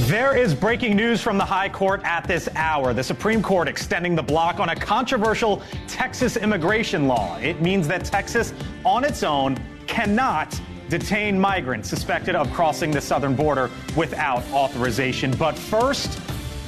There is breaking news from the High Court at this hour. The Supreme Court extending the block on a controversial Texas immigration law. It means that Texas, on its own, cannot detain migrants suspected of crossing the southern border without authorization. But first,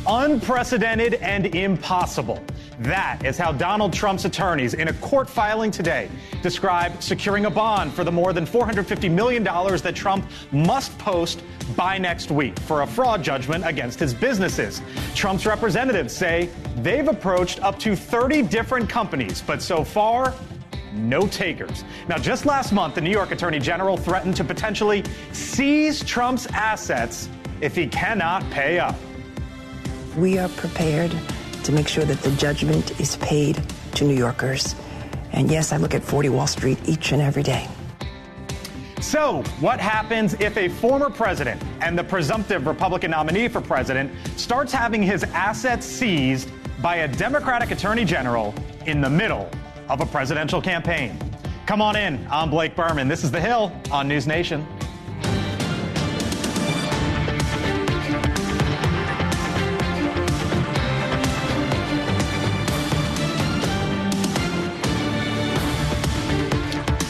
unprecedented and impossible. That is how Donald Trump's attorneys in a court filing today describe securing a bond for the more than $450 million that Trump must post by next week for a fraud judgment against his businesses. Trump's representatives say they've approached up to 30 different companies, but so far, no takers. Now, just last month, the New York Attorney General threatened to potentially seize Trump's assets if he cannot pay up. We are prepared to make sure that the judgment is paid to New Yorkers. And yes, I look at 40 Wall Street each and every day. So, what happens if a former president and the presumptive Republican nominee for president starts having his assets seized by a Democratic attorney general in the middle of a presidential campaign? Come on in. I'm Blake Berman. This is The Hill on NewsNation.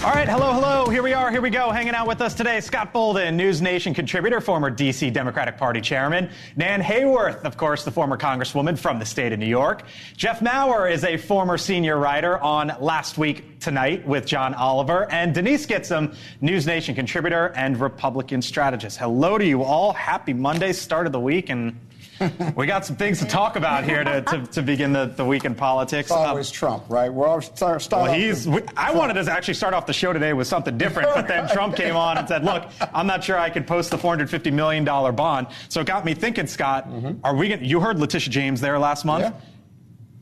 All right, hello. Here we go. Hanging out with us today, Scott Bolden, NewsNation contributor, former D.C. Democratic Party chairman. Nan Hayworth, of course, the former congresswoman from the state of New York. Jeff Maurer is a former senior writer on Last Week Tonight with John Oliver. And Denise Gitsham, NewsNation contributor and Republican strategist. Hello to you all. Happy Monday, start of the week. And we got some things to talk about here to begin the week in politics. It's always Trump, right? We're always I wanted to actually start off the show today with something different, but then Trump came on and said, look, I'm not sure I could post the $450 million bond. So it got me thinking, Scott, you heard Letitia James there last month. Yeah.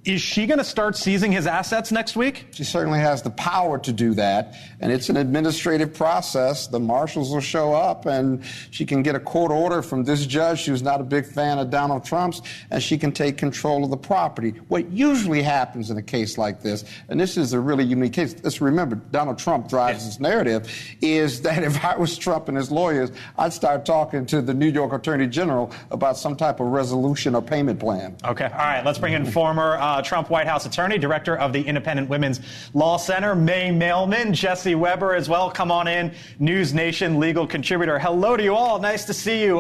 Is she going to start seizing his assets next week? She certainly has the power to do that, and it's an administrative process. The marshals will show up, and she can get a court order from this judge who's not a big fan of Donald Trump's, and she can take control of the property. What usually happens in a case like this, and this is a really unique case, let's remember, Donald Trump drives this narrative, is that if I was Trump and his lawyers, I'd start talking to the New York Attorney General about some type of resolution or payment plan. Okay, all right, let's bring in former Trump White House attorney, director of the Independent Women's Law Center, May Mailman, Jesse Weber as well. Come on in, NewsNation legal contributor. Hello to you all. Nice to see you.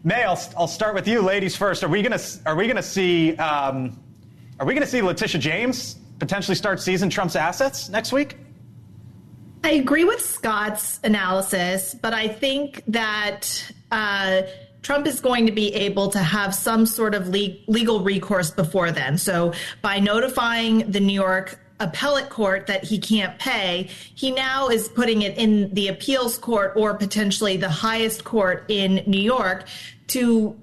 May, I'll start with you, ladies first. Are we gonna see Letitia James potentially start seizing Trump's assets next week? I agree with Scott's analysis, but I think that Trump is going to be able to have some sort of legal recourse before then. So by notifying the New York appellate court that he can't pay, he now is putting it in the appeals court or potentially the highest court in New York to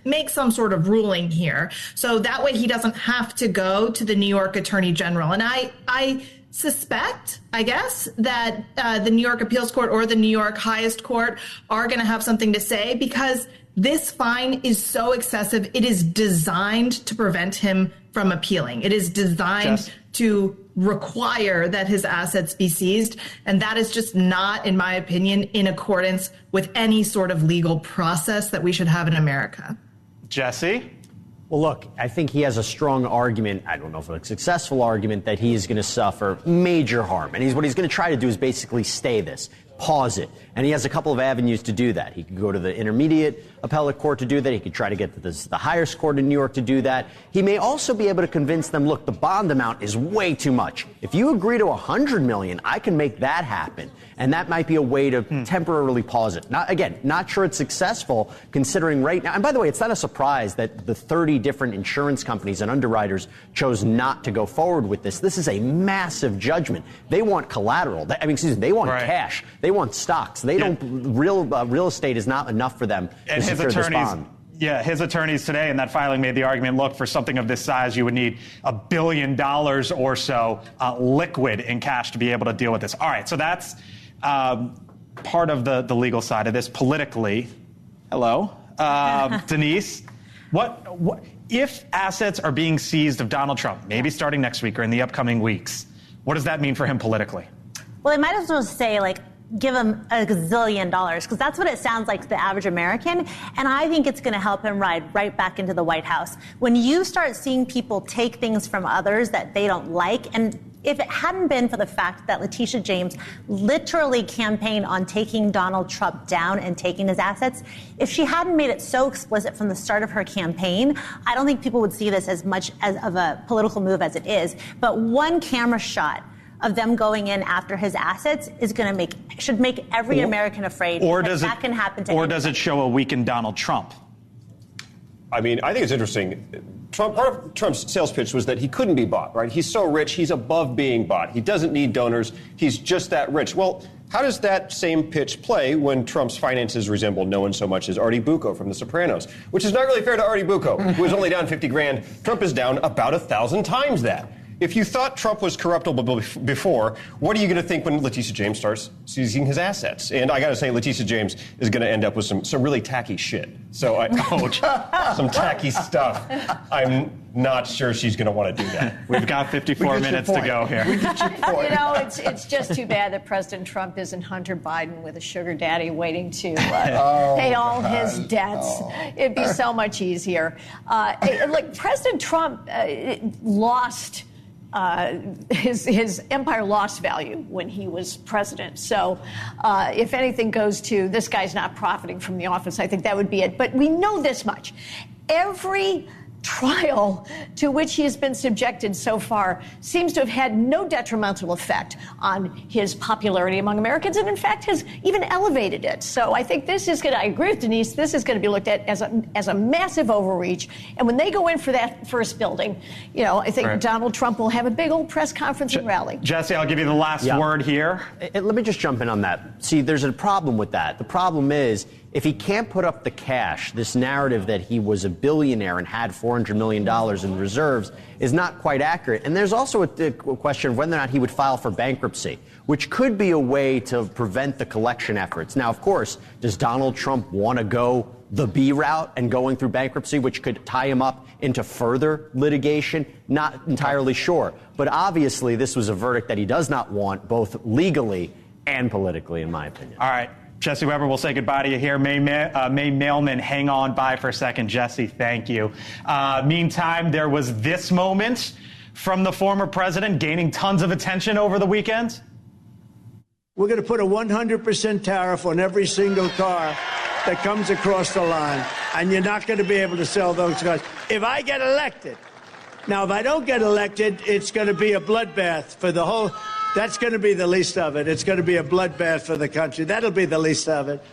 make some sort of ruling here. So that way he doesn't have to go to the New York Attorney General. And I suspect, I guess, that the New York Appeals Court or the New York highest court are going to have something to say, because this fine is so excessive. It is designed to prevent him from appealing. It is designed to require that his assets be seized. And that is just not, in my opinion, in accordance with any sort of legal process that we should have in America. Jesse? Well, look, I think he has a strong argument, I don't know if it's a successful argument, that he is going to suffer major harm. And what he's going to try to do is basically stay this, pause it. And he has a couple of avenues to do that. He could go to the intermediate appellate court to do that. He could try to get to the highest court in New York to do that. He may also be able to convince them, look, the bond amount is way too much. If you agree to $100 million, I can make that happen. And that might be a way to temporarily pause it. Not sure it's successful, considering right now. And by the way, it's not a surprise that the 30 different insurance companies and underwriters chose not to go forward with this. This is a massive judgment. They want collateral. They want cash. They want stocks. They don't. Real estate is not enough for them to secure this bond. Yeah, his attorneys today in that filing made the argument, look, for something of this size, you would need $1 billion or so liquid in cash to be able to deal with this. All right, so that's part of the legal side of this. Politically, hello, Denise, what if assets are being seized of Donald Trump, maybe starting next week or in the upcoming weeks, what does that mean for him politically? Well, they might as well say, like, give him a gazillion dollars, because that's what it sounds like to the average American. And I think it's going to help him ride right back into the White House. When you start seeing people take things from others that they don't like, and if it hadn't been for the fact that Letitia James literally campaigned on taking Donald Trump down and taking his assets, if she hadn't made it so explicit from the start of her campaign, I don't think people would see this as much of a political move as it is. But one camera shot of them going in after his assets should make every American afraid. Or that can happen to Or anybody. does it show a weakened Donald Trump? I mean, I think it's interesting. Part of Trump's sales pitch was that he couldn't be bought, right? He's so rich, he's above being bought. He doesn't need donors. He's just that rich. Well, how does that same pitch play when Trump's finances resemble no one so much as Artie Bucco from The Sopranos? Which is not really fair to Artie Bucco, who is only down 50 grand. Trump is down about 1,000 times that. If you thought Trump was corruptible before, what are you going to think when Letitia James starts seizing his assets? And I got to say, Letitia James is going to end up with some really tacky shit. So some tacky stuff. I'm not sure she's going to want to do that. We've got 54 minutes to go here. You know, it's just too bad that President Trump isn't Hunter Biden with a sugar daddy waiting to pay all his debts. It'd be so much easier. Like President Trump lost. His empire lost value when he was president. So if anything goes to this guy's not profiting from the office, I think that would be it. But we know this much. Every trial to which he has been subjected so far seems to have had no detrimental effect on his popularity among Americans, and in fact has even elevated it. So I think this is going to, I agree with Denise, this is going to be looked at as a massive overreach. And when they go in for that first building, you know, I think Donald Trump will have a big old press conference and rally. Jesse, I'll give you the last word here. Let me just jump in on that. See, there's a problem with that. The problem is, if he can't put up the cash, this narrative that he was a billionaire and had $400 million in reserves is not quite accurate. And there's also a question of whether or not he would file for bankruptcy, which could be a way to prevent the collection efforts. Now, of course, does Donald Trump want to go the B route and going through bankruptcy, which could tie him up into further litigation? Not entirely sure. But obviously, this was a verdict that he does not want, both legally and politically, in my opinion. All right. Jesse Weber, we'll say goodbye to you here. May Mailman, hang on by for a second. Jesse, thank you. Meantime, there was this moment from the former president gaining tons of attention over the weekend. We're going to put a 100% tariff on every single car that comes across the line, and you're not going to be able to sell those cars. If I get elected, now if I don't get elected, it's going to be a bloodbath for the whole. That's going to be the least of it. It's going to be a bloodbath for the country. That'll be the least of it.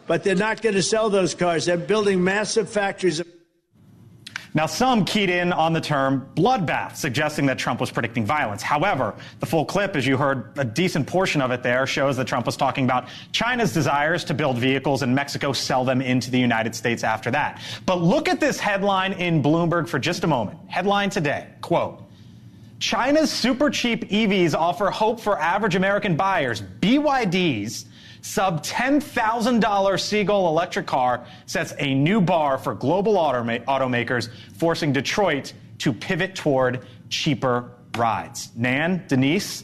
But they're not going to sell those cars. They're building massive factories. Now, some keyed in on the term bloodbath, suggesting that Trump was predicting violence. However, the full clip, as you heard, a decent portion of it there, shows that Trump was talking about China's desires to build vehicles and Mexico sell them into the United States after that. But look at this headline in Bloomberg for just a moment. Headline today, quote, China's super cheap EVs offer hope for average American buyers. BYD's sub $10,000 Seagull electric car sets a new bar for global automakers, forcing Detroit to pivot toward cheaper rides. Nan, Denise,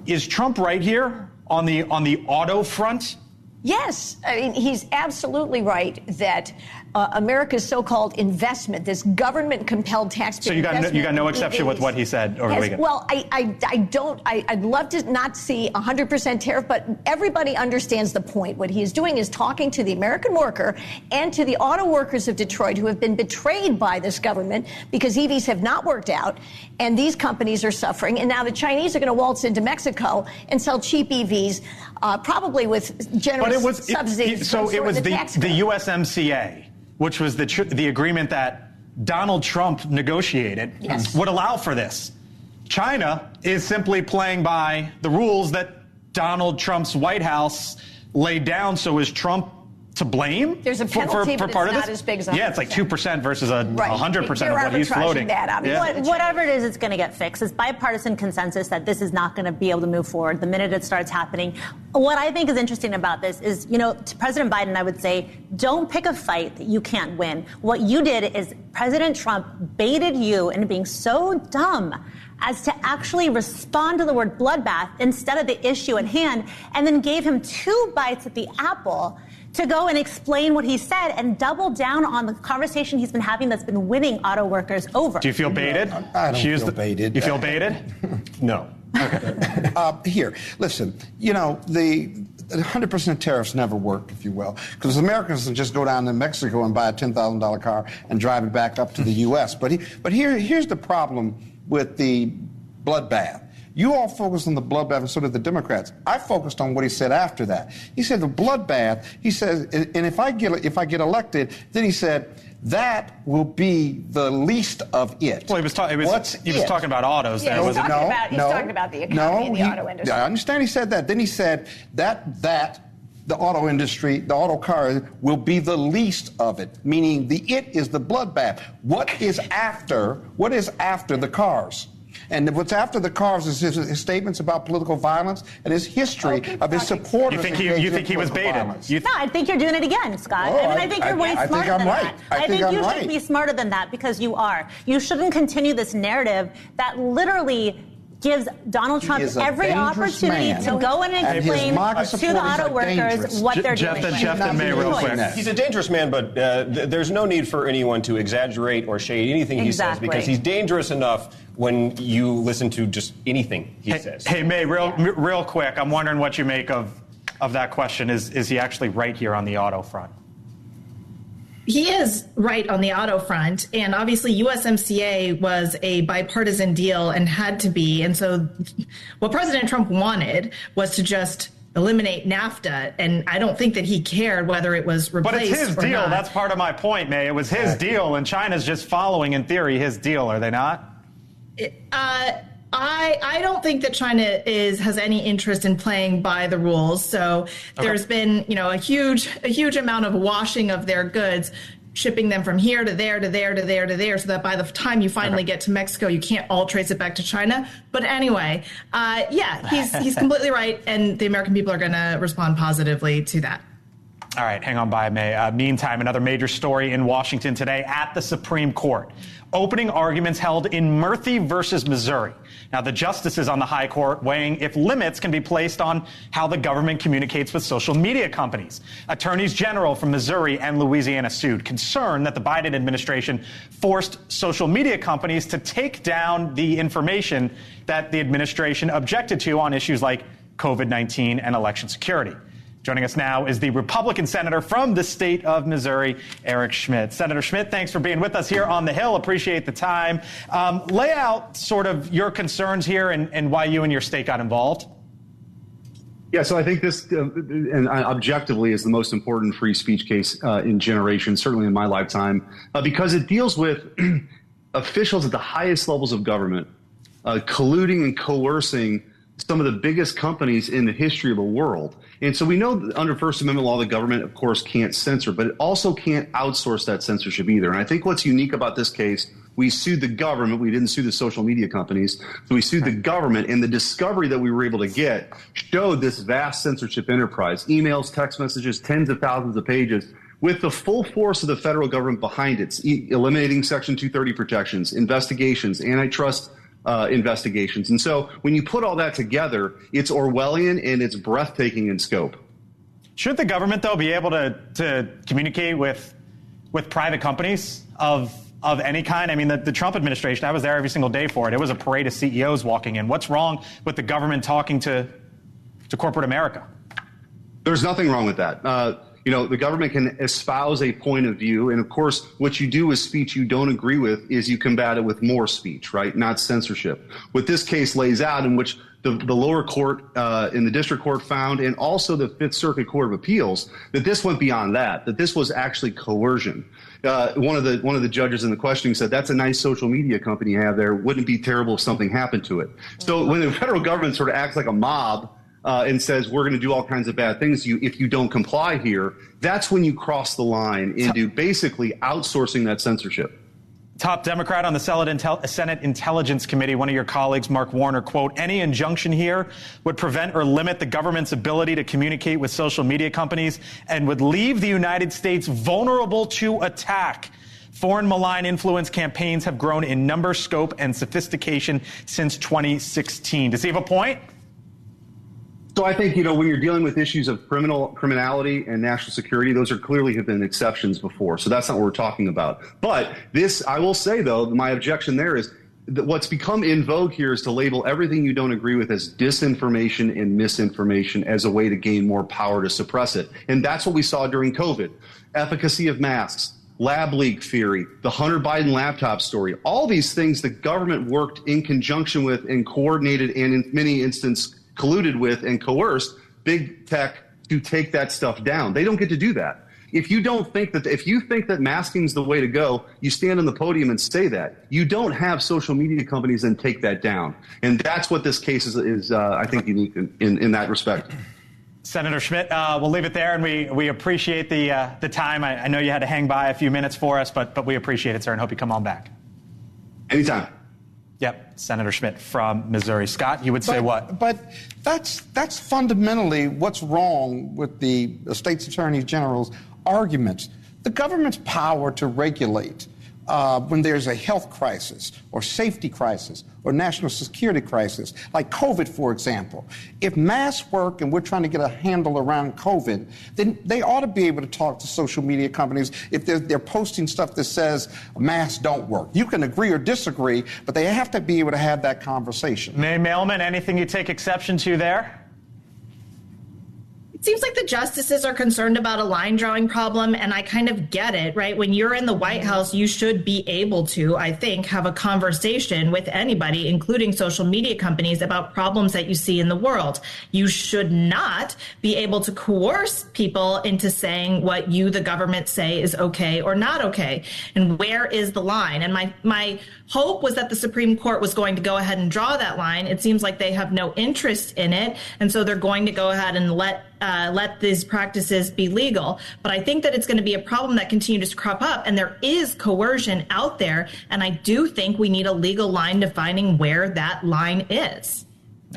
is Trump right here on the auto front? Yes. I mean, he's absolutely right that America's so-called investment, this government-compelled taxpayer investment. So you got no exception with what he said over the weekend? Well, I'd love to not see 100% tariff, but everybody understands the point. What he is doing is talking to the American worker and to the auto workers of Detroit who have been betrayed by this government because EVs have not worked out, and these companies are suffering. And now the Chinese are going to waltz into Mexico and sell cheap EVs, probably with generous subsidies. So it was the USMCA, which was the agreement that Donald Trump negotiated, would allow for this. China is simply playing by the rules that Donald Trump's White House laid down. So is Trump to blame? There's a penalty, for but part it's of not this? as big as 100%. Yeah, it's like 2% versus 100% of what he's floating. Whatever it is, it's going to get fixed. It's bipartisan consensus that this is not going to be able to move forward the minute it starts happening. What I think is interesting about this is, to President Biden, I would say, don't pick a fight that you can't win. What you did is President Trump baited you into being so dumb as to actually respond to the word bloodbath instead of the issue at hand, and then gave him 2 bites at the apple to go and explain what he said and double down on the conversation he's been having that's been winning auto workers over. Do you feel baited? I don't feel baited. You feel baited? No. Okay. Here, listen, the 100% tariffs never work, if you will, because Americans can just go down to Mexico and buy a $10,000 car and drive it back up to the U.S. But here's the problem with the bloodbath. You all focused on the bloodbath, and so did the Democrats. I focused on what he said after that. He said the bloodbath. He says, and if I get elected, then he said that will be the least of it. Well, he was talking about autos. Yeah, there, he's talking about the economy and the auto industry. I understand he said that. Then he said that the auto industry, the auto car, will be the least of it, meaning it is the bloodbath. What is after the cars? And what's after the cars is his statements about political violence and his history of his supporters. You think he was baited? No, I think you're doing it again, Scott. I think you're way smarter than that. I think you should be smarter than that, because you are. You shouldn't continue this narrative that literally gives Donald Trump every opportunity to go and explain to the auto workers what they're doing. Jeff and May, real quick. He's a dangerous man, but there's no need for anyone to exaggerate or shade anything he says, because he's dangerous enough when you listen to just anything he says. Hey, May, real quick, I'm wondering what you make of that question. Is he actually right here on the auto front? He is right on the auto front, and obviously USMCA was a bipartisan deal and had to be. And so what President Trump wanted was to just eliminate NAFTA, and I don't think that he cared whether it was replaced or not. But it's his deal. That's part of my point, May. It was his deal, and China's just following, in theory, his deal, are they not? I don't think that China has any interest in playing by the rules. So there's been, a huge amount of washing of their goods, shipping them from here to there to there to there to there, so that by the time you finally get to Mexico, you can't all trace it back to China. But anyway, he's completely right, and the American people are going to respond positively to that. All right, hang on by, May. Meantime, another major story in Washington today at the Supreme Court. Opening arguments held in Murphy versus Missouri. Now, the justices on the high court weighing if limits can be placed on how the government communicates with social media companies. Attorneys general from Missouri and Louisiana sued, concerned that the Biden administration forced social media companies to take down the information that the administration objected to on issues like COVID-19 and election security. Joining us now is the Republican senator from the state of Missouri, Eric Schmitt. Senator Schmitt, thanks for being with us here on the Hill. Appreciate the time. Lay out sort of your concerns here and why you and your state got involved. Yeah, so I think this, and objectively, is the most important free speech case in generations, certainly in my lifetime, because it deals with officials at the highest levels of government colluding and coercing some of the biggest companies in the history of the world. And so we know that under First Amendment law, the government, of course, can't censor, but it also can't outsource that censorship either. And I think what's unique about this case, we sued the government. We didn't sue the social media companies. So we sued the government, and the discovery that we were able to get showed this vast censorship enterprise, emails, text messages, tens of thousands of pages, with the full force of the federal government behind it, eliminating Section 230 protections, investigations, antitrust investigations. And so when you put all that together, it's Orwellian and it's breathtaking in scope. Should the government, though, be able to communicate with private companies of any kind? I mean, the Trump administration, I was there every single day for it. It was a parade of CEOs walking in. What's wrong with the government talking to corporate America? There's nothing wrong with that. The government can espouse a point of view. And of course, what you do with speech you don't agree with is you combat it with more speech, right? Not censorship. What this case lays out, in which the lower court in the district court found, and also the Fifth Circuit Court of Appeals, that this went beyond that this was actually coercion. One of the judges in the questioning said, that's a nice social media company you have there. Wouldn't it be terrible if something happened to it? So when the federal government sort of acts like a mob, and says we're going to do all kinds of bad things to you if you don't comply here, that's when you cross the line into basically outsourcing that censorship. Top Democrat on the Senate Intelligence Committee, one of your colleagues, Mark Warner, quote, any injunction here would prevent or limit the government's ability to communicate with social media companies and would leave the United States vulnerable to attack. Foreign malign influence campaigns have grown in number, scope, and sophistication since 2016. Does he have a point? So I think, when you're dealing with issues of criminality and national security, those are clearly have been exceptions before. So that's not what we're talking about. But this, I will say, though, my objection there is that what's become in vogue here is to label everything you don't agree with as disinformation and misinformation as a way to gain more power to suppress it. And that's what we saw during COVID. Efficacy of masks, lab leak theory, the Hunter Biden laptop story, all these things the government worked in conjunction with and coordinated and in many instances colluded with and coerced big tech to take that stuff down. They don't get to do that. If you think that masking is the way to go, you stand on the podium and say that. You don't have social media companies and take that down. And that's what this case is I think, unique in that respect. Senator Schmidt, we'll leave it there, and we appreciate the time. I know you had to hang by a few minutes for us, but we appreciate it, sir, and hope you come on back. Anytime. Yep, Senator Schmidt from Missouri. Scott, you would say what? But that's fundamentally what's wrong with the state's attorney general's arguments. The government's power to regulate when there's a health crisis or safety crisis or national security crisis, like COVID, for example. If masks work and we're trying to get a handle around COVID, then they ought to be able to talk to social media companies if they're posting stuff that says masks don't work. You can agree or disagree, but they have to be able to have that conversation. May Mailman, anything you take exception to there? It seems like the justices are concerned about a line drawing problem, and I kind of get it, right? When you're in the White House, you should be able to, I think, have a conversation with anybody, including social media companies, about problems that you see in the world. You should not be able to coerce people into saying what you, the government, say is okay or not okay. And where is the line? And my hope was that the Supreme Court was going to go ahead and draw that line. It seems like they have no interest in it, and so they're going to go ahead and let these practices be legal. But I think that it's going to be a problem that continues to crop up, and there is coercion out there, and I do think we need a legal line defining where that line is.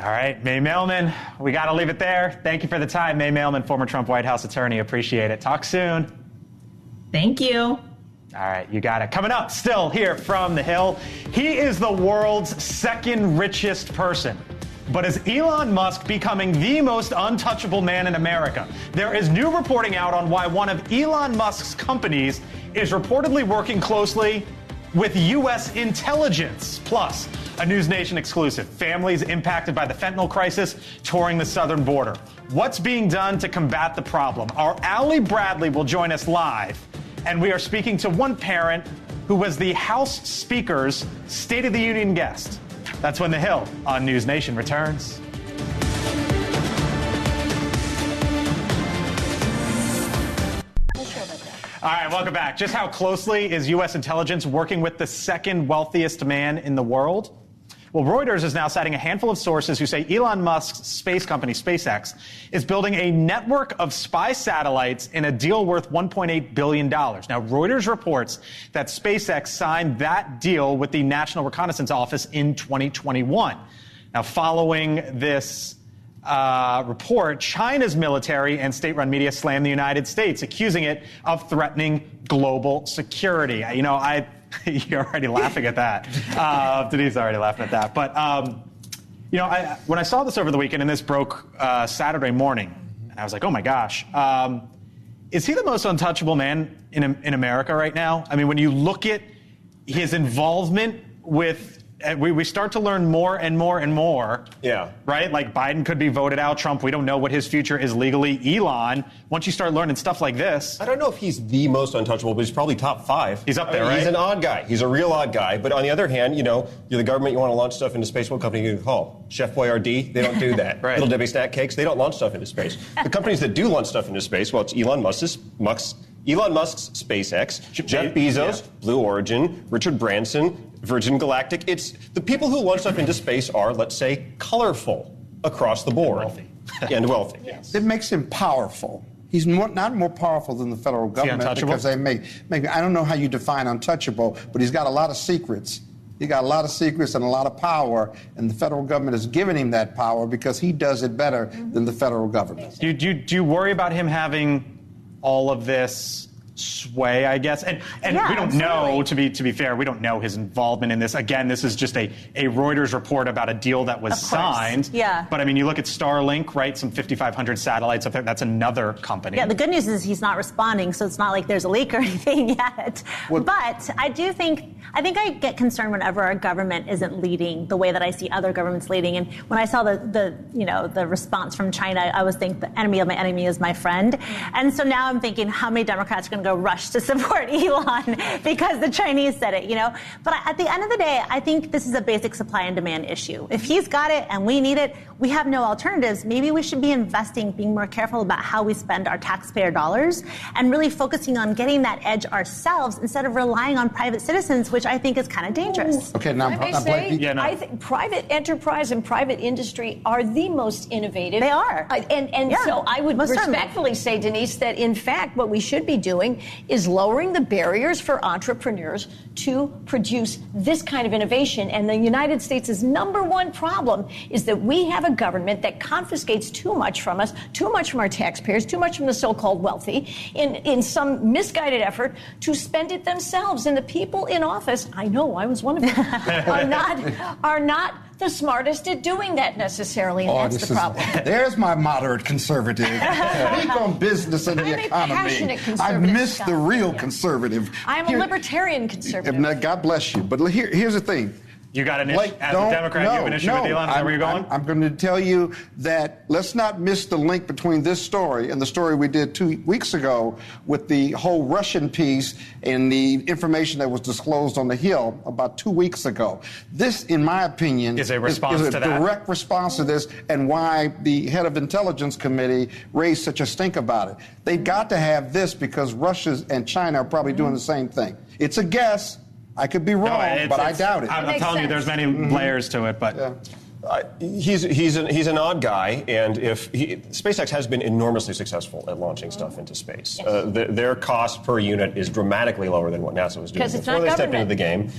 All right, May Mailman, we got to leave it there. Thank you for the time, May Mailman, former Trump White House attorney. Appreciate it. Talk soon. Thank you. All right, you got it. Coming up still here from the Hill, he is the world's second richest person. But is Elon Musk becoming the most untouchable man in America? There is new reporting out on why one of Elon Musk's companies is reportedly working closely with U.S. intelligence. Plus, a NewsNation exclusive. Families impacted by the fentanyl crisis touring the southern border. What's being done to combat the problem? Our Allie Bradley will join us live, and we are speaking to one parent who was the House Speaker's State of the Union guest. That's when The Hill on NewsNation returns. All right, welcome back. Just how closely is U.S. intelligence working with the second wealthiest man in the world? Well, Reuters is now citing a handful of sources who say Elon Musk's space company, SpaceX, is building a network of spy satellites in a deal worth $1.8 billion. Now, Reuters reports that SpaceX signed that deal with the National Reconnaissance Office in 2021. Now, following this report, China's military and state-run media slammed the United States, accusing it of threatening global security. You're already laughing at that. Denise already laughing at that. But, when I saw this over the weekend, and this broke Saturday morning, and I was like, oh, my gosh. Is he the most untouchable man in America right now? I mean, when you look at his involvement with we start to learn more and more and more. Yeah. Right? Like Biden could be voted out. Trump, we don't know what his future is legally. Elon, once you start learning stuff like this. I don't know if he's the most untouchable, but he's probably top 5. He's up there, right? He's an odd guy. He's a real odd guy. But on the other hand, you're the government, you want to launch stuff into space. What company are you going to call? Chef Boyardee? They don't do that. Right. Little Debbie Snack Cakes? They don't launch stuff into space. The companies that do launch stuff into space, well, it's Elon Musk's SpaceX, Jeff Bezos, Blue Origin, Richard Branson, Virgin Galactic. It's the people who launch stuff into space are, let's say, colorful across the board. and wealthy. Yes. It makes him powerful. He's not more powerful than the federal government because they make I don't know how you define untouchable, but he's got a lot of secrets. He got a lot of secrets and a lot of power, and the federal government has given him that power because he does it better than the federal government. Do you worry about him having all of this sway, I guess? And yeah, we don't know, to be fair, we don't know his involvement in this. Again, this is just a Reuters report about a deal that was signed. Yeah. But I mean, you look at Starlink, right? Some 5,500 satellites up there. That's another company. Yeah, the good news is he's not responding, so it's not like there's a leak or anything yet. But I think get concerned whenever our government isn't leading the way that I see other governments leading. And when I saw the response from China, I was thinking the enemy of my enemy is my friend. And so now I'm thinking, how many Democrats are going to go rush to support Elon because the Chinese said it, But at the end of the day, I think this is a basic supply and demand issue. If he's got it and we need it, we have no alternatives. Maybe we should be investing, being more careful about how we spend our taxpayer dollars and really focusing on getting that edge ourselves instead of relying on private citizens, which I think is kind of dangerous. Okay, now I think private enterprise and private industry are the most innovative. They are. So I would respectfully say, Denise, that in fact what we should be doing is lowering the barriers for entrepreneurs to produce this kind of innovation. And the United States' number one problem is that we have a government that confiscates too much from us, too much from our taxpayers, too much from the so-called wealthy, in some misguided effort to spend it themselves. And the people in office, I know I was one of them, are not the smartest at doing that necessarily, and that's the problem. There's my moderate conservative. Speak on business and the economy. I'm a passionate conservative. I miss the real conservative. I'm a libertarian conservative. God bless you. But here's the thing. You got an issue, as a Democrat, you have an issue with Elon? Is that where you're going? I'm going to tell you that let's not miss the link between this story and the story we did 2 weeks ago with the whole Russian piece and the information that was disclosed on the Hill about 2 weeks ago. This, in my opinion, is a direct response to this and why the head of Intelligence Committee raised such a stink about it. They've got to have this because Russia and China are probably doing the same thing. It's a guess. I could be wrong, but I doubt it. I'm telling you, there's many layers to it, but... Yeah. He's an odd guy, and SpaceX has been enormously successful at launching stuff into space. Yes. Their cost per unit is dramatically lower than what NASA was doing before they stepped into the game.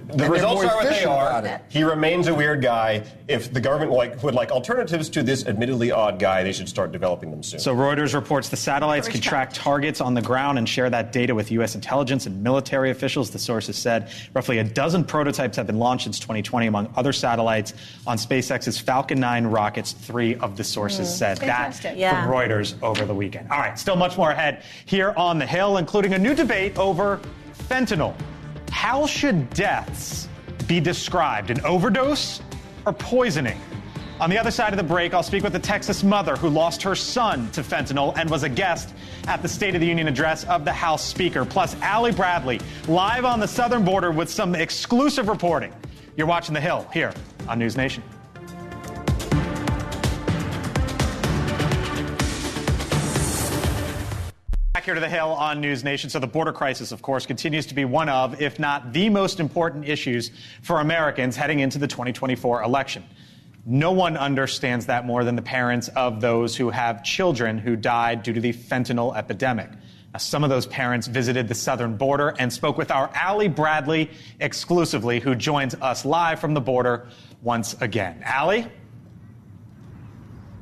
The results are what they are. He remains a weird guy. If the government would like alternatives to this admittedly odd guy, they should start developing them soon. So Reuters reports the satellites can track targets on the ground and share that data with U.S. intelligence and military officials. The sources said roughly a dozen prototypes have been launched since 2020, among other satellites on SpaceX's Falcon 9 rockets. 3 of the sources said that from Reuters over the weekend. All right, still much more ahead here on the Hill, including a new debate over fentanyl. How should deaths be described? An overdose or poisoning? On the other side of the break, I'll speak with a Texas mother who lost her son to fentanyl and was a guest at the State of the Union address of the House Speaker. Plus, Allie Bradley, live on the southern border with some exclusive reporting. You're watching The Hill here on NewsNation. Back here to the Hill on NewsNation. So the border crisis, of course, continues to be one of, if not the most important issues for Americans heading into the 2024 election. No one understands that more than the parents of those who have children who died due to the fentanyl epidemic. Now, some of those parents visited the southern border and spoke with our Allie Bradley exclusively, who joins us live from the border once again. Allie?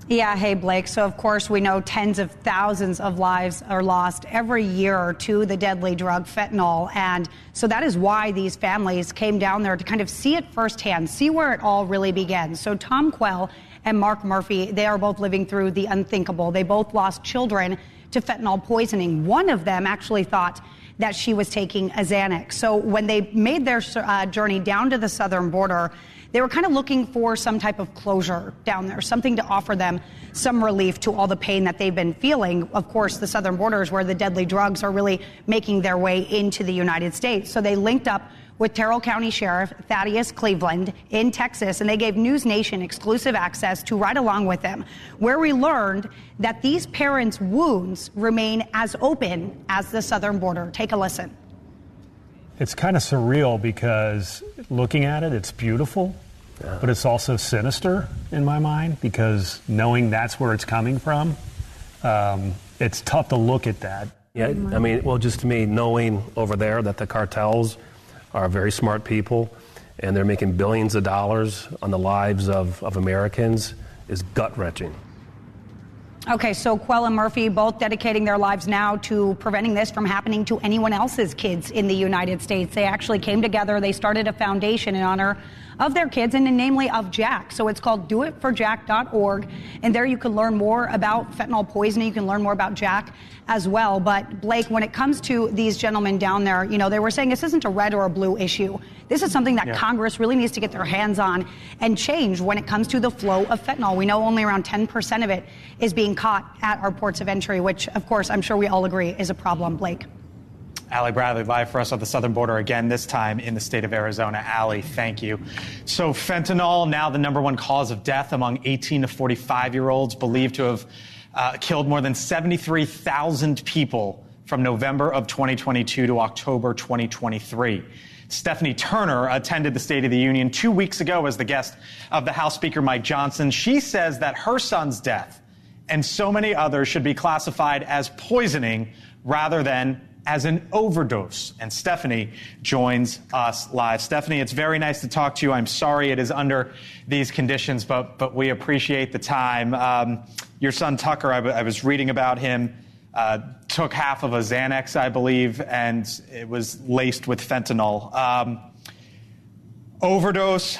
Yeah, hey, Blake. So, of course, we know tens of thousands of lives are lost every year to the deadly drug fentanyl. And so that is why these families came down there to kind of see it firsthand, see where it all really began. So Tom Quell and Mark Murphy, they are both living through the unthinkable. They both lost children to fentanyl poisoning. One of them actually thought that she was taking a Xanax. So when they made their journey down to the southern border, they were kind of looking for some type of closure down there, something to offer them some relief to all the pain that they've been feeling. Of course, the southern border is where the deadly drugs are really making their way into the United States. So they linked up with Terrell County Sheriff Thaddeus Cleveland in Texas, and they gave NewsNation exclusive access to ride along with them, where we learned that these parents' wounds remain as open as the southern border. Take a listen. It's kind of surreal because looking at it, it's beautiful, but it's also sinister in my mind, because knowing that's where it's coming from, it's tough to look at that. Yeah, I mean, well, just to me, knowing over there that the cartels are very smart people and they're making billions of dollars on the lives of Americans is gut-wrenching. Okay, so Quell and Murphy both dedicating their lives now to preventing this from happening to anyone else's kids in the United States. They actually came together. They started a foundation in honor of their kids, and namely of Jack. So it's called doitforjack.org, and there you can learn more about fentanyl poisoning. You can learn more about Jack as well. But Blake, when it comes to these gentlemen down there, you know, they were saying this isn't a red or a blue issue. This is something that Congress really needs to get their hands on and change when it comes to the flow of fentanyl. We know only around 10% of it is being caught at our ports of entry, which, of course, I'm sure we all agree is a problem. Blake. Allie Bradley, live for us on the southern border again, this time in the state of Arizona. Allie, thank you. So fentanyl, now the #1 cause of death among 18 to 45-year-olds, believed to have killed more than 73,000 people from November of 2022 to October 2023. Stephanie Turner attended the State of the Union 2 weeks ago as the guest of the House Speaker Mike Johnson. She says that her son's death and so many others should be classified as poisoning rather than as an overdose. And Stephanie joins us live. Stephanie, it's very nice to talk to you. I'm sorry it is under these conditions, but we appreciate the time. Your son Tucker, I was reading about him, took half of a Xanax, I believe, and it was laced with fentanyl. Overdose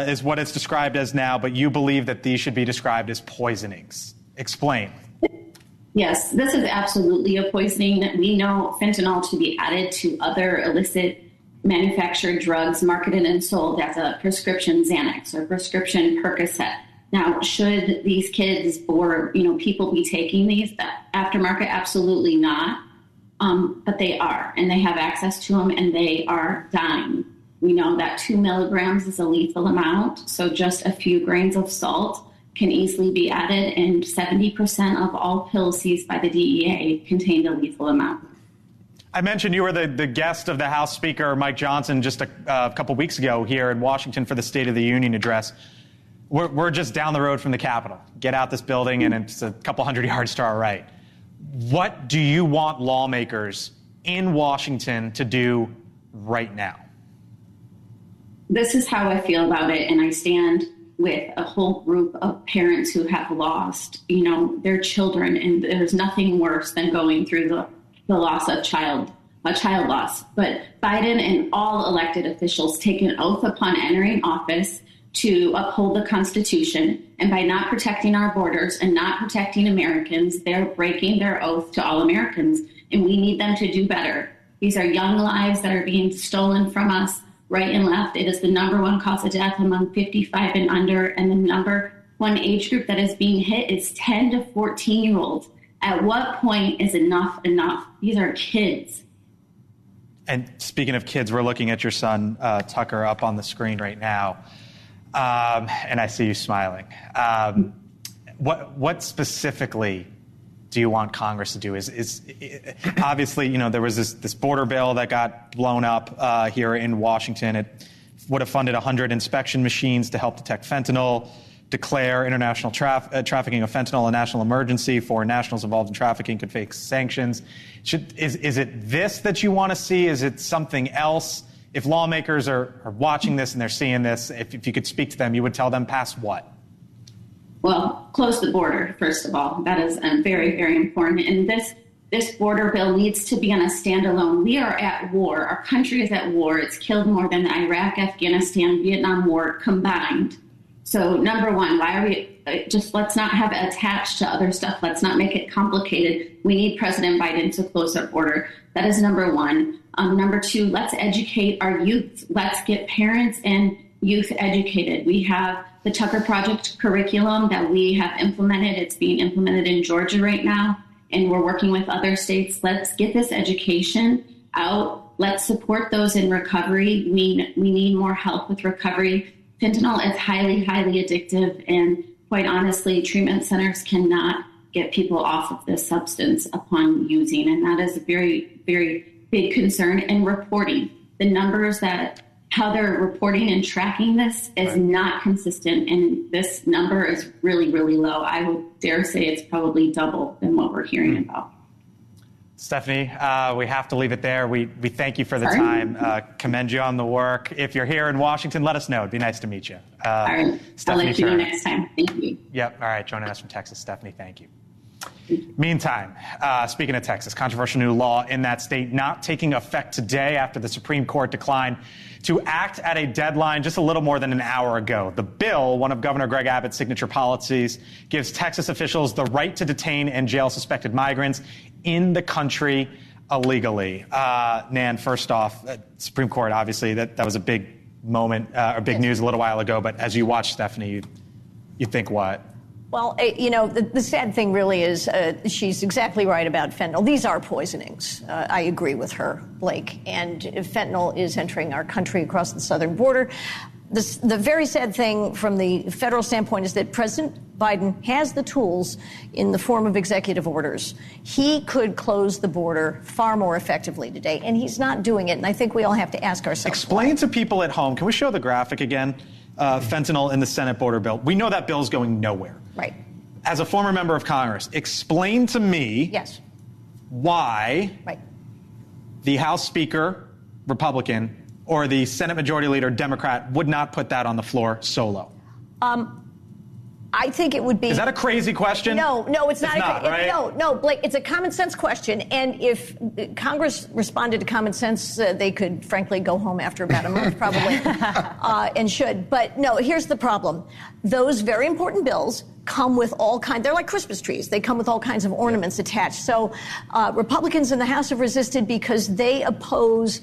is what it's described as now, but you believe that these should be described as poisonings. Explain. Yes, this is absolutely a poisoning. We know fentanyl to be added to other illicit manufactured drugs marketed and sold as a prescription Xanax or prescription Percocet. Now, should these kids or people be taking these aftermarket? Absolutely not. But they are, and they have access to them, and they are dying. We know that 2 milligrams is a lethal amount, so just a few grains of salt can easily be added, and 70% of all pills seized by the DEA contain a lethal amount. I mentioned you were the guest of the House Speaker, Mike Johnson, just a couple weeks ago here in Washington for the State of the Union address. We're just down the road from the Capitol. Get out this building, and it's a couple hundred yards to our right. What do you want lawmakers in Washington to do right now? This is how I feel about it, and I stand with a whole group of parents who have lost, their children, and there's nothing worse than going through the loss of child loss. But Biden and all elected officials take an oath upon entering office to uphold the Constitution, and by not protecting our borders and not protecting Americans, they're breaking their oath to all Americans, and we need them to do better. These are young lives that are being stolen from us right and left. It is the #1 cause of death among 55 and under, and the #1 age group that is being hit is 10 to 14-year-olds. At what point is enough enough? These are kids. And speaking of kids, we're looking at your son, Tucker, up on the screen right now, and I see you smiling. What specifically do you want Congress to do? Is obviously, there was this border bill that got blown up here in Washington. It would have funded 100 inspection machines to help detect fentanyl, declare international trafficking of fentanyl a national emergency. Foreign nationals involved in trafficking could face sanctions. Is it this that you want to see? Is it something else? If lawmakers are watching this and they're seeing this, if you could speak to them, you would tell them pass what? Well, close the border, first of all. That is very, very important. And this border bill needs to be on a standalone. We are at war. Our country is at war. It's killed more than the Iraq, Afghanistan, Vietnam War combined. So, #1, why are we let's not have it attached to other stuff. Let's not make it complicated. We need President Biden to close our border. That is #1. #2, let's educate our youth. Let's get parents and youth educated. We have the Tucker Project curriculum that we have implemented. It's being implemented in Georgia right now, and we're working with other states. Let's get this education out. Let's support those in recovery. We need more help with recovery. Fentanyl is highly, highly addictive, and quite honestly, treatment centers cannot get people off of this substance upon using, and that is a very, very big concern. And reporting the numbers that how they're reporting and tracking this is not consistent, and this number is really, really low. I would dare say it's probably double than what we're hearing about. Stephanie, we have to leave it there. We thank you for the time. Commend you on the work. If you're here in Washington, let us know. It'd be nice to meet you. All right. I'll let you know next time. Thank you. Yep. All right. Joining us from Texas, Stephanie, thank you. Meantime, speaking of Texas, controversial new law in that state not taking effect today after the Supreme Court declined to act at a deadline just a little more than an hour ago. The bill, one of Governor Greg Abbott's signature policies, gives Texas officials the right to detain and jail suspected migrants in the country illegally. Nan, first off, Supreme Court, obviously, that was a big moment, or big news a little while ago. But as you watch Stephanie, you think what? Well, the sad thing really is she's exactly right about fentanyl. These are poisonings. I agree with her, Blake. And fentanyl is entering our country across the southern border. The very sad thing from the federal standpoint is that President Biden has the tools in the form of executive orders. He could close the border far more effectively today, and he's not doing it. And I think we all have to ask ourselves. Explain to people at home. Can we show the graphic again? Fentanyl in the Senate border bill. We know that bill's going nowhere. Right. As a former member of Congress, explain to me why the House Speaker, Republican, or the Senate Majority Leader, Democrat, would not put that on the floor solo. I think it would be... Is that a crazy question? No, it's not. Right? No, Blake, it's a common sense question. And if Congress responded to common sense, they could, frankly, go home after about a month, probably, and should. But no, here's the problem. Those very important bills come with all kinds, they're like Christmas trees. They come with all kinds of ornaments attached. So Republicans in the House have resisted because they oppose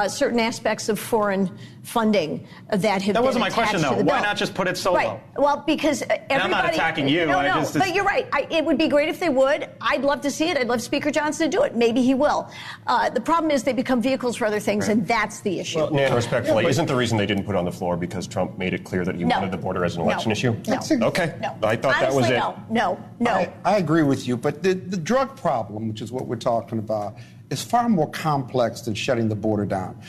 certain aspects of foreign funding that have been attached to the bill. That wasn't my question, though. Why not just put it solo? Right. Well, because everybody... And I'm not attacking you. But you're right. It would be great if they would. I'd love to see it. I'd love Speaker Johnson to do it. Maybe he will. The problem is they become vehicles for other things, and that's the issue. Well, Nan, respectfully, isn't the reason they didn't put it on the floor because Trump made it clear that he wanted the border as an election issue? No. Okay. No. I thought that was it. No. I agree with you, but the drug problem, which is what we're talking about, is far more complex than shutting the border down.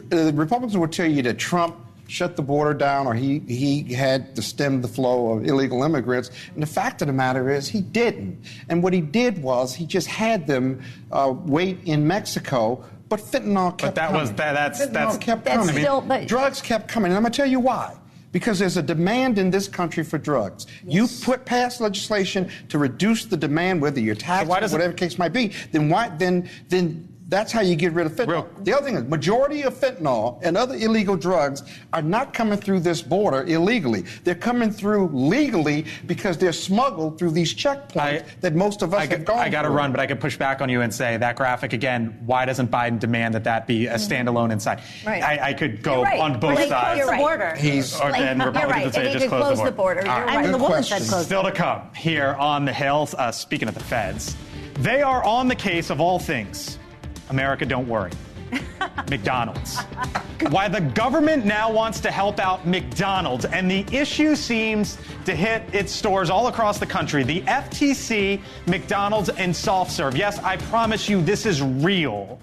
The Republicans will tell you that Trump shut the border down or he had to stem the flow of illegal immigrants. And the fact of the matter is he didn't. And what he did was he just had them wait in Mexico. But fentanyl kept coming. Fentanyl kept coming. Drugs kept coming. And I'm going to tell you why. Because there's a demand in this country for drugs. Yes. You pass legislation to reduce the demand, whether you're taxed or whatever the case might be, then that's how you get rid of fentanyl. The other thing is, majority of fentanyl and other illegal drugs are not coming through this border illegally. They're coming through legally because they're smuggled through these checkpoints that most of us have gone through. I got to run, but I could push back on you and say that graphic again, why doesn't Biden demand that be a standalone inside? Right. I could go on both sides. Close the border. And Republicans would say just close the border. And the woman said close the border. Still to come here on the Hill, speaking of the feds, they are on the case of all things. America, don't worry. McDonald's. Why the government now wants to help out McDonald's, and the issue seems to hit its stores all across the country. The FTC, McDonald's, and soft serve. Yes, I promise you this is real.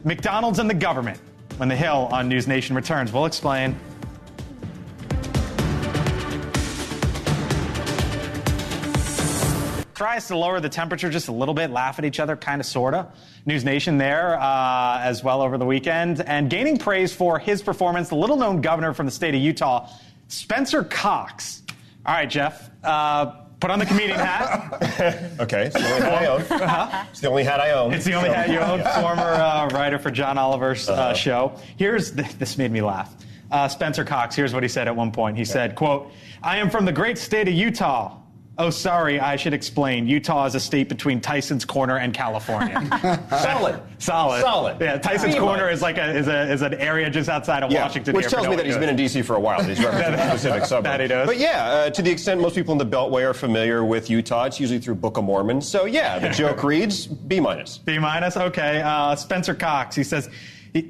McDonald's and the government. When the Hill on NewsNation returns, we'll explain. Tries to lower the temperature just a little bit, laugh at each other, kind of, sort of. NewsNation there as well over the weekend. And gaining praise for his performance, the little-known governor from the state of Utah, Spencer Cox. All right, Jeff, put on the comedian hat. Okay, it's the only hat I own. It's the only hat I own. It's the only hat you own. Former writer for John Oliver's show. This made me laugh. Spencer Cox, here's what he said at one point. He said, quote, "I am from the great state of Utah. Oh, sorry, I should explain. Utah is a state between Tyson's Corner and California." Solid. Yeah, Tyson's Corner is like is an area just outside of Washington. Which tells me that he's been in D.C. for a while. He's representing the Pacific suburbs. That he does. But yeah, to the extent most people in the Beltway are familiar with Utah, it's usually through Book of Mormon. So yeah, the joke reads B-. B-, okay. Spencer Cox, he says.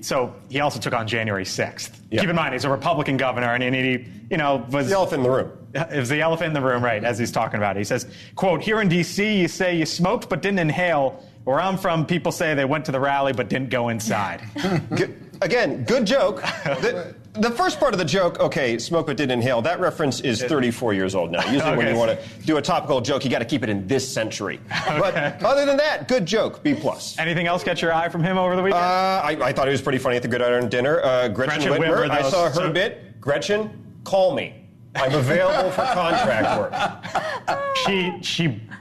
So he also took on January 6th. Yeah. Keep in mind, he's a Republican governor, and he was... The elephant in the room. It was the elephant in the room, right, as he's talking about it. He says, quote, "Here in D.C., you say you smoked but didn't inhale. Where I'm from, people say they went to the rally but didn't go inside." Again, good joke. The first part of the joke, okay, smoke but didn't inhale, that reference is 34 years old now. Usually when you want to do a topical joke, you got to keep it in this century. But other than that, good joke, B+. Anything else catch your eye from him over the weekend? I thought he was pretty funny at the Gridiron Dinner. Gretchen Whitmer, I saw her bit. Gretchen, call me. I'm available for contract work.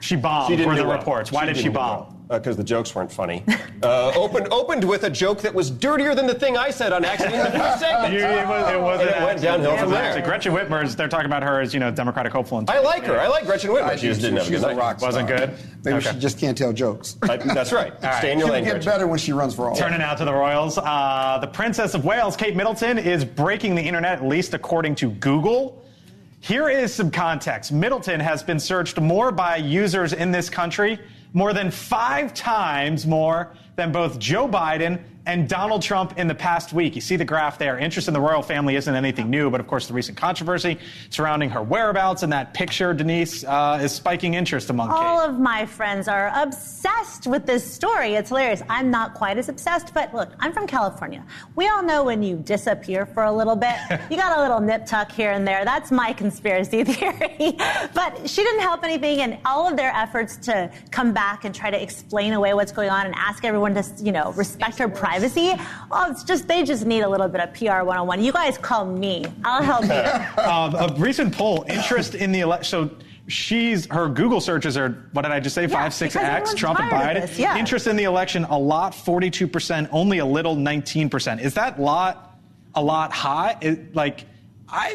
She bombed for the reports. Why did she bomb? Because the jokes weren't funny. Opened with a joke that was dirtier than the thing I said on accident in the first segment. It went downhill from there. Gretchen Whitmer, they're talking about her as, Democratic hopeful. I like her. I like Gretchen Whitmer. She just didn't have a good night. Wasn't good? Maybe she just can't tell jokes. That's right. Stay in your lane, She'll get better when she runs for office. Turning out to the Royals. The Princess of Wales, Kate Middleton, is breaking the internet, at least according to Google. Here is some context. Middleton has been searched more by users in this country, more than 5 times more than both Joe Biden and Donald Trump in the past week. You see the graph there. Interest in the royal family isn't anything new, but of course the recent controversy surrounding her whereabouts and that picture, Denise, is spiking interest among Kate. All of my friends are obsessed with this story. It's hilarious. I'm not quite as obsessed, but look, I'm from California. We all know when you disappear for a little bit, you got a little nip tuck here and there. That's my conspiracy theory. But she didn't help anything, and all of their efforts to come back and try to explain away what's going on and ask everyone to, respect her privacy. Oh, they just need a little bit of PR 101. You guys call me. I'll help you. A recent poll, interest in the election. So her Google searches are, what did I just say, 5-6x, Trump and Biden. Interest in the election, a lot, 42%, only a little, 19%. Is that a lot high?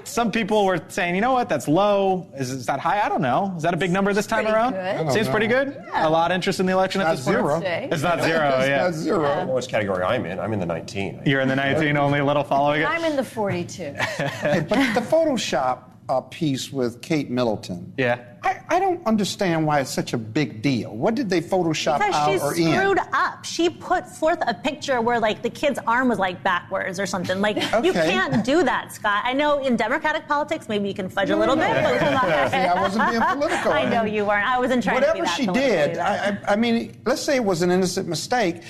Some people were saying, you know what, that's low. Is that high? I don't know. Is that a big number this time around? Seems pretty good. Yeah. A lot of interest in the election at this point. It's not zero. Yeah. It's not zero. I don't know which category I'm in. I'm in the 19. You're in the 19, only a little following it? I'm in the 42. But the Photoshop piece with Kate Middleton. Yeah. I don't understand why it's such a big deal. What did they Photoshop out or in? Because she's screwed up. She put forth a picture where, the kid's arm was, backwards or something. You can't do that, Scott. I know in Democratic politics, maybe you can fudge a little bit, but come on. I wasn't being political. I know you weren't. I wasn't trying to be that. Whatever she did, I mean, let's say it was an innocent mistake.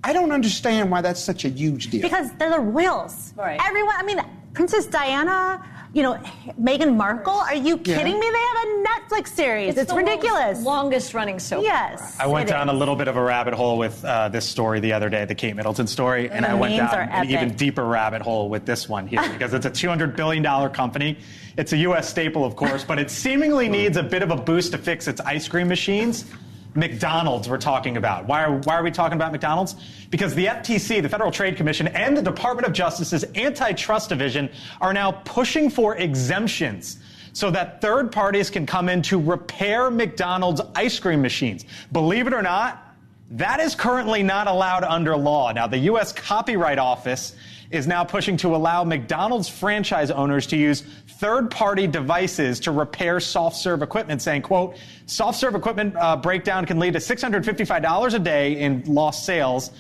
I don't understand why that's such a huge deal. Because they're the royals. Right. Everyone, Princess Diana, Meghan Markle, are you kidding me? They have a Netflix series. It's ridiculous. Longest running soap. Yes. I went down a little bit of a rabbit hole with this story the other day, the Kate Middleton story, and I went down an even deeper rabbit hole with this one here because it's a $200 billion company. It's a U.S. staple, of course, but it seemingly needs a bit of a boost to fix its ice cream machines. McDonald's we're talking about. Why are we talking about McDonald's? Because the FTC, the Federal Trade Commission, and the Department of Justice's Antitrust Division are now pushing for exemptions so that third parties can come in to repair McDonald's ice cream machines. Believe it or not, that is currently not allowed under law. Now, the U.S. Copyright Office is now pushing to allow McDonald's franchise owners to use third-party devices to repair soft-serve equipment, saying, quote, soft-serve equipment breakdown can lead to $655 a day in lost sales,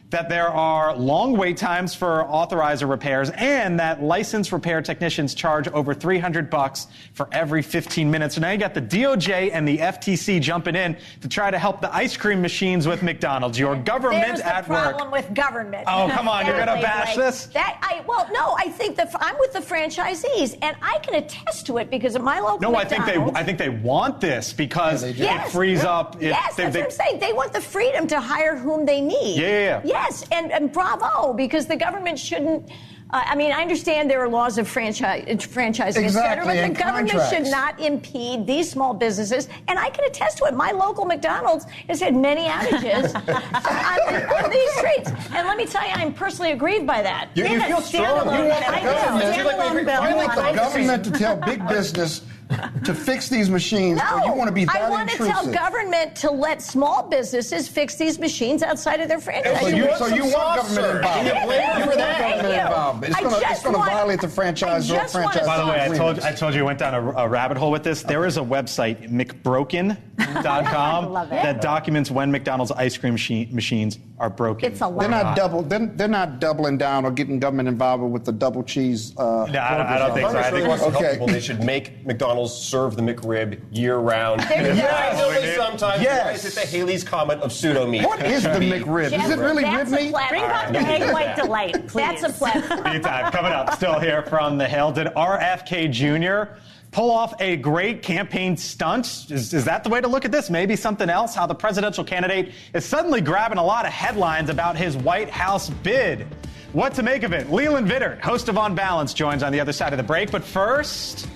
that there are long wait times for authorizer repairs, and that licensed repair technicians charge over $300 for every 15 minutes. So now you got the DOJ and the FTC jumping in to try to help the ice cream machines with McDonald's. Your government at work. There's the problem with government. Oh, come on, you're going to bash this? I think I'm with the franchisees, and I can attest to it because of my local McDonald's. I think they want this because it frees up. That's what I'm saying. They want the freedom to hire whom they need. Yeah. Yes, and bravo, because the government shouldn't. I understand there are laws of franchising, etc., but the government should not impede these small businesses. And I can attest to it. My local McDonald's has had many outages on these streets. And let me tell you, I'm personally aggrieved by that. You feel strong. You want the government to tell big business to fix these machines, or you want to be that I want intrusive? to tell government to let small businesses fix these machines outside of their franchise. So you want government involved. You want government involved, It's going to violate the franchise. By the way, I told you I went down a rabbit hole with this. There is a website, McBroken.com, that documents when McDonald's ice cream machines are broken. It's a lot. They're not doubling down or getting government involved with the double cheese. No, I don't think so. I think they should make McDonald's serve the McRib year round. Sometimes. Why is it the Haley's Comet of pseudo meat? What is the McRib? Is it really rib meat? Bring back the egg white delight, please. That's a platform. Anytime. Coming up, still here from the Hill. Did RFK Jr. pull off a great campaign stunt? Is that the way to look at this? Maybe something else? How the presidential candidate is suddenly grabbing a lot of headlines about his White House bid. What to make of it? Leland Vittert, host of On Balance, joins on the other side of the break. But first,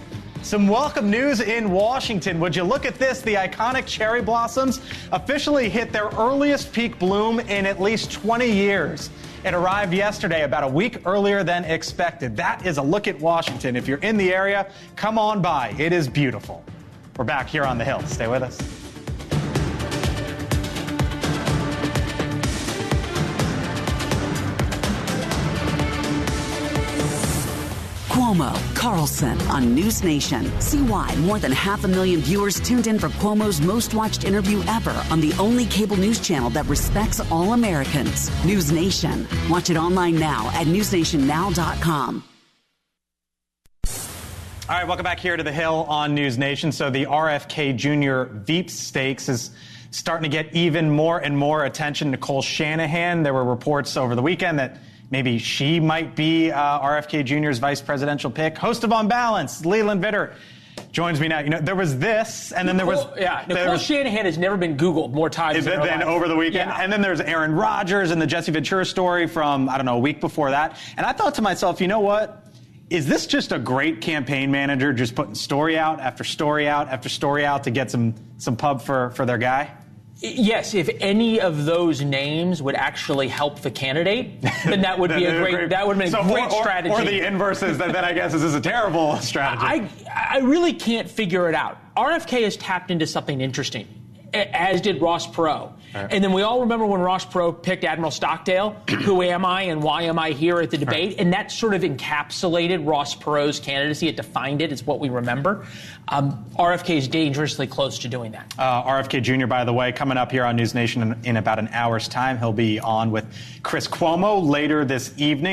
some welcome news in Washington. Would you look at this? The iconic cherry blossoms officially hit their earliest peak bloom in at least 20 years. It arrived yesterday, about a week earlier than expected. That is a look at Washington. If you're in the area, come on by. It is beautiful. We're back here on the Hill. Stay with us. Cuomo, Carlson on NewsNation. See why more than 500,000 viewers tuned in for Cuomo's most watched interview ever on the only cable news channel that respects all Americans. NewsNation. Watch it online now at newsnationnow.com. All right, welcome back here to the Hill on NewsNation. So the RFK Jr. Veep Stakes is starting to get even more and more attention. Nicole Shanahan, there were reports over the weekend that maybe she might be RFK Jr.'s vice presidential pick. Host of On Balance, Leland Vittert, joins me now. You know, there was this, and then there was... Nicole Shanahan has never been Googled more times than over the weekend. Yeah. And then there's Aaron Rodgers and the Jesse Ventura story from, I don't know, a week before that. And I thought to myself, you know what? Is this just a great campaign manager just putting story out after story out after story out to get some pub for their guy? Yes, if any of those names would actually help the candidate, then that would be a great strategy. Or the inverse is that I guess this is a terrible strategy. I really can't figure it out. RFK has tapped into something interesting, as did Ross Perot. Right. And then we all remember when Ross Perot picked Admiral Stockdale, who am I and why am I here at the debate? Right. And that sort of encapsulated Ross Perot's candidacy. It defined it. It's what we remember. RFK is dangerously close to doing that. RFK Jr., by the way, coming up here on NewsNation in about an hour's time. He'll be on with Chris Cuomo later this evening.